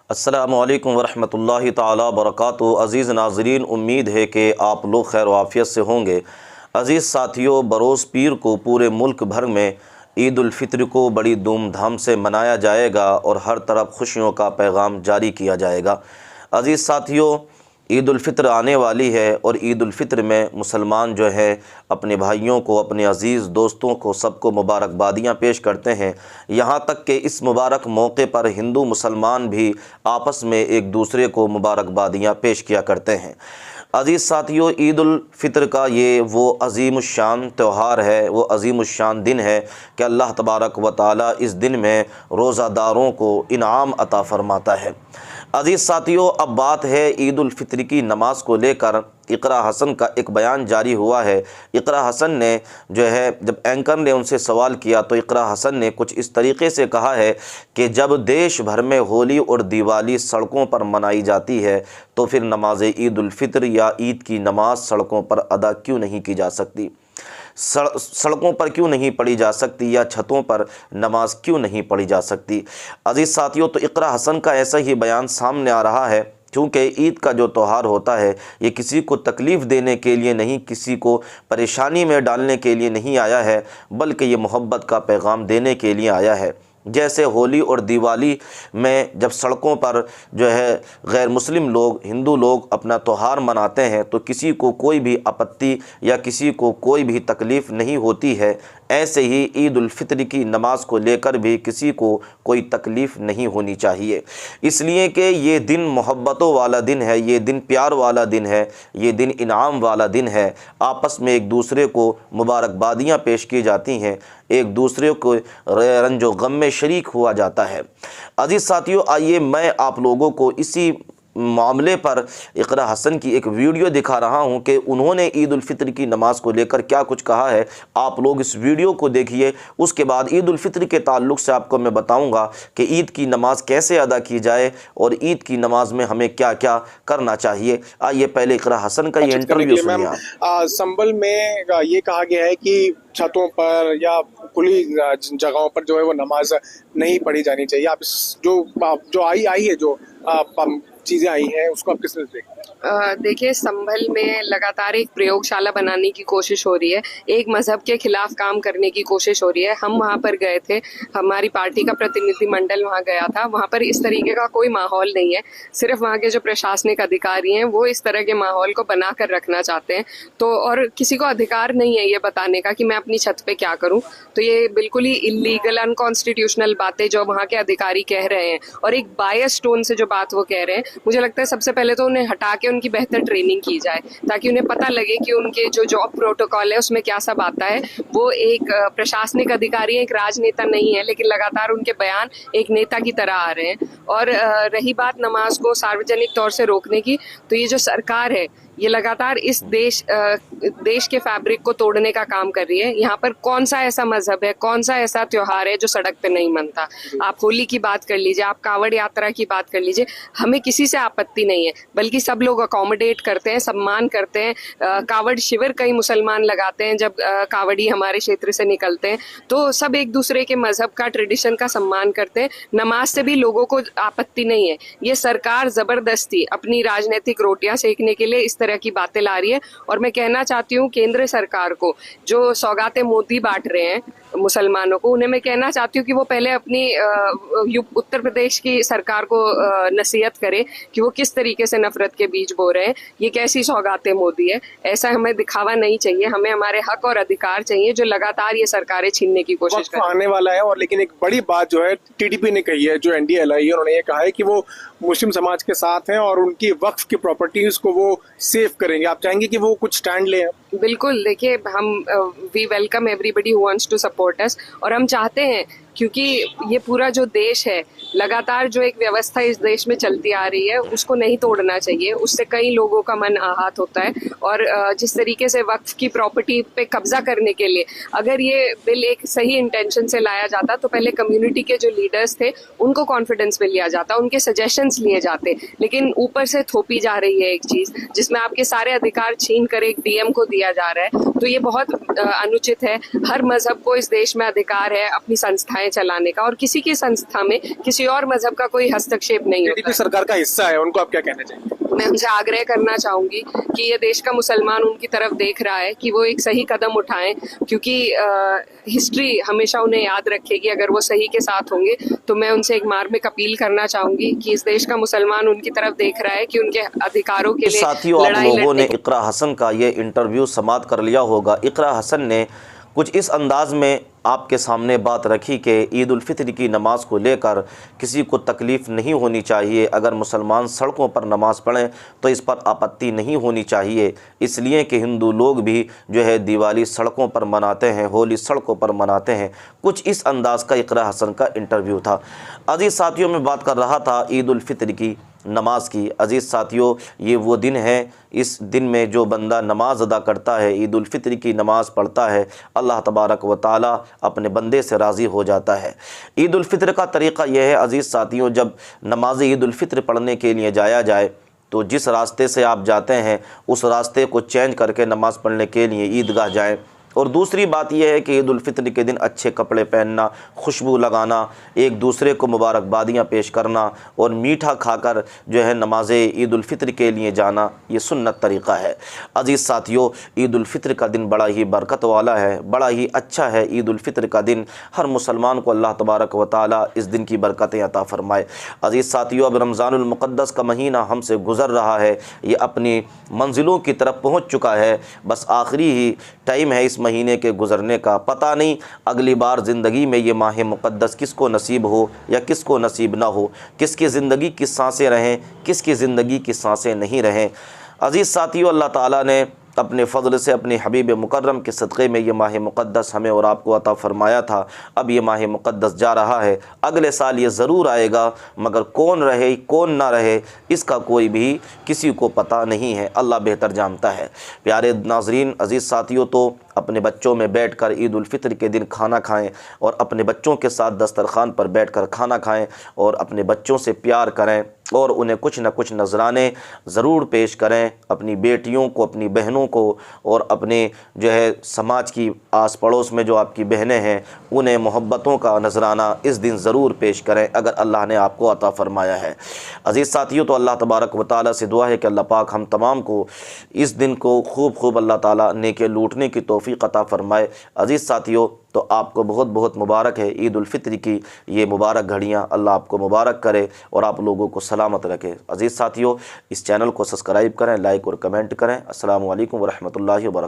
अस्सलामुअलैकुम वरहमतुल्लाहि ताला बरकातुहू। अज़ीज़ नाज़रीन, उम्मीद है कि आप लोग खैर आफ़ियत से होंगे। अज़ीज़ साथियों, बरोज़ पीर को पूरे मुल्क भर में ईद उल फ़ित्र को बड़ी धूमधाम से मनाया जाएगा और हर तरफ खुशियों का पैगाम जारी किया जाएगा। अज़ीज़ साथियों, ईद उल फ़ित्र आने वाली है और ईद उल फ़ित्र में मुसलमान जो है अपने भाइयों को, अपने अज़ीज़ दोस्तों को, सबको मुबारकबादियाँ पेश करते हैं। यहाँ तक कि इस मुबारक मौके पर हिंदू मुसलमान भी आपस में एक दूसरे को मुबारकबादियाँ पेश किया करते हैं। अज़ीज़ साथियों, ईद उल फ़ित्र का ये वो अज़ीमुश्शान त्यौहार है, वो अज़ीमुश्शान दिन है कि अल्लाह तबारक व तआला इस दिन में रोज़ादारों को इनाम अता फ़रमाता है। अज़ीज़ साथियों, अब बात है ईद उल फ़ित्र की नमाज़ को लेकर। इक़रा हसन का एक बयान जारी हुआ है। इक़रा हसन ने जो है, जब एंकर ने उनसे सवाल किया तो इक़रा हसन ने कुछ इस तरीके से कहा है कि जब देश भर में होली और दिवाली सड़कों पर मनाई जाती है तो फिर नमाज ईद उल फ़ित्र या ईद की नमाज़ सड़कों पर अदा क्यों नहीं की जा सकती, सड़कों पर क्यों नहीं पढ़ी जा सकती, या छतों पर नमाज क्यों नहीं पढ़ी जा सकती। अज़ीज़ साथियों, तो इक़रा हसन का ऐसा ही बयान सामने आ रहा है क्योंकि ईद का जो त्यौहार होता है ये किसी को तकलीफ़ देने के लिए नहीं, किसी को परेशानी में डालने के लिए नहीं आया है, बल्कि ये मोहब्बत का पैगाम देने के लिए आया है। जैसे होली और दिवाली में जब सड़कों पर जो है गैर मुस्लिम लोग, हिंदू लोग अपना त्यौहार मनाते हैं तो किसी को कोई भी आपत्ति या किसी को कोई भी तकलीफ़ नहीं होती है, ऐसे ही ईद उल फ़ित्र की नमाज़ को लेकर भी किसी को कोई तकलीफ़ नहीं होनी चाहिए। इसलिए कि ये दिन मोहब्बतों वाला दिन है, ये दिन प्यार वाला दिन है, ये दिन इनाम वाला दिन है। आपस में एक दूसरे को मुबारकबादियाँ पेश की जाती हैं, एक दूसरे को रंजो गम में शरीक हुआ जाता है। अज़ीज़ साथियों, आइए मैं आप लोगों को इसी मामले पर इक़रा हसन की एक वीडियो दिखा रहा हूं कि उन्होंने ईद उल फ़ित्र की नमाज़ को लेकर क्या कुछ कहा है। आप लोग इस वीडियो को देखिए, उसके बाद ईद उल फ़ित्र के ताल्लुक़ से आपको मैं बताऊंगा कि ईद की नमाज़ कैसे अदा की जाए और ईद की नमाज़ में हमें क्या क्या करना चाहिए। आइए पहले इक़रा हसन का ये इंटरव्यू सुनिए आप। संभल में ये कहा गया है कि छतों पर या खुली जगहों पर जो है वो नमाज नहीं पढ़ी जानी चाहिए। आप जो आई है जो चीजें आई हैं उसको आप किस तरह से देखते हैं? देखिए, संभल में लगातार एक प्रयोगशाला बनाने की कोशिश हो रही है, एक मजहब के खिलाफ काम करने की कोशिश हो रही है। हम वहाँ पर गए थे, हमारी पार्टी का प्रतिनिधिमंडल वहाँ गया था। वहाँ पर इस तरीके का कोई माहौल नहीं है। सिर्फ वहाँ के जो प्रशासनिक अधिकारी हैं वो इस तरह के माहौल को बना कर रखना चाहते हैं। तो और किसी को अधिकार नहीं है ये बताने का कि मैं अपनी छत पे क्या करूँ। तो ये बिल्कुल ही इलीगल, अनकॉन्स्टिट्यूशनल बातें जो वहाँ के अधिकारी कह रहे हैं, और एक बायस टोन से जो बात वो कह रहे हैं, मुझे लगता है सबसे पहले तो उन्हें हटा के उनकी बेहतर ट्रेनिंग की जाए ताकि उन्हें पता लगे कि उनके जो जॉब प्रोटोकॉल है उसमें क्या सब आता है। वो एक प्रशासनिक अधिकारी है, एक राजनेता नहीं है, लेकिन लगातार उनके बयान एक नेता की तरह आ रहे हैं। और रही बात नमाज को सार्वजनिक तौर से रोकने की, तो ये जो सरकार है ये लगातार इस देश के फैब्रिक को तोड़ने का काम कर रही है। यहाँ पर कौन सा ऐसा मजहब है, कौन सा ऐसा त्योहार है जो सड़क पे नहीं मनता। आप होली की बात कर लीजिए, आप कावड़ यात्रा की बात कर लीजिए, हमें किसी से आपत्ति नहीं है, बल्कि सब लोग अकोमोडेट करते हैं, सम्मान करते हैं। कावड़ शिविर कई मुसलमान लगाते हैं जब कावड़ी हमारे क्षेत्र से निकलते हैं, तो सब एक दूसरे के मजहब का, ट्रेडिशन का सम्मान करते हैं। नमाज से भी लोगों को आपत्ति नहीं है। ये सरकार जबरदस्ती अपनी राजनीतिक रोटियां सेकने के लिए इस तरह की बातें ला रही है। और मैं कहना चाहती हूँ केंद्र सरकार को, जो सौगातें मोदी बांट रहे हैं मुसलमानों को, उन्हें मैं कहना चाहती हूँ कि वो पहले अपनी उत्तर प्रदेश की सरकार को नसीहत करे कि वो किस तरीके से नफरत के बीज बो रहे हैं। ये कैसी सौगातें मोदी है, ऐसा हमें दिखावा नहीं चाहिए। हमें हमारे हक और अधिकार चाहिए जो लगातार ये सरकारें छीनने की कोशिश कर रही हैं। आने वाला है, और लेकिन एक बड़ी बात जो है टीडीपी ने कही है, जो एनडीए लाई है, उन्होंने ये कहा है कि वो मुस्लिम समाज के साथ हैं और उनकी वक्फ की प्रॉपर्टीज को वो सेव करेंगे। आप चाहेंगे कि वो कुछ स्टैंड लें? बिल्कुल, देखिए, हम we welcome everybody who wants to support us, और हम चाहते हैं, क्योंकि ये पूरा जो देश है, लगातार जो एक व्यवस्था इस देश में चलती आ रही है उसको नहीं तोड़ना चाहिए। उससे कई लोगों का मन आहत होता है। और जिस तरीके से वक्फ की प्रॉपर्टी पे कब्जा करने के लिए अगर ये बिल एक सही इंटेंशन से लाया जाता तो पहले कम्युनिटी के जो लीडर्स थे उनको कॉन्फिडेंस में लिया जाता, उनके सजेशंस लिए जाते। लेकिन ऊपर से थोपी जा रही है एक चीज जिसमें आपके सारे अधिकार छीन कर एक डीएम को दिया जा रहा है, तो ये बहुत अनुचित है। हर मजहब को इस देश में अधिकार है अपनी संस्थाएं संस्थाएं चलाने का, और किसी की संस्था में किसी और मजहब का कोई हस्तक्षेप नहीं होता टीडीपी सरकार का हिस्सा है, उनको आप क्या कहना चाहिए? मैं उनसे आग्रह करना चाहूंगी कि ये देश का मुसलमान उनकी तरफ देख रहा है कि वो एक सही कदम उठाएं, क्योंकि हिस्ट्री हमेशा उन्हें याद रखेगी अगर वो सही के साथ होंगे। तो मैं उनसे एक मार्मिक अपील करना चाहूंगी कि इस देश का मुसलमान उनकी तरफ देख रहा है कि उनके अधिकारों के लिए साथियों, आप लड़ाई लोगों ने लड़ने इकरा हसन का ये इंटरव्यू समाप्त कर लिया होगा। इकरा हसन ने कुछ इस अंदाज में आपके सामने बात रखी कि ईद उल फित्र की नमाज को लेकर किसी को तकलीफ़ नहीं होनी चाहिए। अगर मुसलमान सड़कों पर नमाज़ पढ़ें तो इस पर आपत्ति नहीं होनी चाहिए, इसलिए कि हिंदू लोग भी जो है दिवाली सड़कों पर मनाते हैं, होली सड़कों पर मनाते हैं। कुछ इस अंदाज़ का इकरा हसन का इंटरव्यू था। अजीज़ साथियों, मैं बात कर रहा था ईद उल फित्र की नमाज की। अज़ीज़ साथियों, ये वो दिन है, इस दिन में जो बंदा नमाज अदा करता है, ईद उल फित्र की नमाज़ पढ़ता है, अल्लाह तबारक व ताला अपने बंदे से राज़ी हो जाता है। ईद उल फित्र का तरीक़ा यह है अज़ीज़ साथियों, जब नमाज ईद उल फित्र पढ़ने के लिए जाया जाए तो जिस रास्ते से आप जाते हैं उस रास्ते को चेंज करके नमाज़ पढ़ने के लिए ईदगाह जाएँ। और दूसरी बात यह है कि ईद उल फित्र के दिन अच्छे कपड़े पहनना, खुशबू लगाना, एक दूसरे को मुबारकबादियाँ पेश करना और मीठा खाकर जो है नमाज ईद उल फित्र के लिए जाना, ये सुन्नत तरीक़ा है। अज़ीज़ साथियों, ईद उल फित्र का दिन बड़ा ही बरकत वाला है, बड़ा ही अच्छा है। ईद उल फित्र का दिन हर मुसलमान को अल्लाह तबारक व ताला इस दिन की बरकतें अता फ़रमाए। अज़ीज़ साथियों, अब रमज़ानुल मुक़द्दस का महीना हमसे गुज़र रहा है, ये अपनी मंजिलों की तरफ पहुँच चुका है। बस आखिरी ही टाइम है इस महीने के गुज़रने का। पता नहीं अगली बार ज़िंदगी में ये माह मुक़द्दस किसको नसीब हो या किसको नसीब ना हो, किसकी ज़िंदगी की सांसें रहें, किसकी ज़िंदगी की सांसें नहीं रहें। अज़ीज़ साथियों, अल्लाह ताला ने अपने फ़ज़ल से अपने हबीब मुकर्रम के सदक़े में ये माह मुक़द्दस हमें और आपको अता फ़रमाया था। अब ये माह मुक़द्दस जा रहा है, अगले साल ये ज़रूर आएगा, मगर कौन रहे कौन ना रहे इसका कोई भी किसी को पता नहीं है, अल्लाह बेहतर जानता है। प्यारे नाज़रीन, अज़ीज़ साथियों, तो अपने बच्चों में बैठकर ईद उल फित्र के दिन खाना खाएं और अपने बच्चों के साथ दस्तरखान पर बैठकर खाना खाएं और अपने बच्चों से प्यार करें और उन्हें कुछ न कुछ नजराने ज़रूर पेश करें। अपनी बेटियों को, अपनी बहनों को और अपने जो है समाज की आस पड़ोस में जो आपकी बहनें हैं उन्हें मोहब्बतों का नजराना इस दिन ज़रूर पेश करें अगर अल्लाह ने आपको अता फ़रमाया है। अज़ीज़ साथियों, तो अल्लाह तबारक व ताला से दुआ है कि अल्लाह पाक हम तमाम को इस दिन को खूब अल्लाह ताला नेके लूटने की तौफ़ीक़ अता फ़रमाए। अज़ीज़ साथियों, तो आपको बहुत बहुत मुबारक है ईद उल फित्र की ये मुबारक घड़ियाँ, अल्लाह आपको मुबारक करे और आप लोगों को सलामत रखे। अज़ीज़ साथियों, इस चैनल को सब्सक्राइब करें, लाइक और कमेंट करें। अस्सलामु अलैकुम व रहमतुल्लाहि व बरकातहू।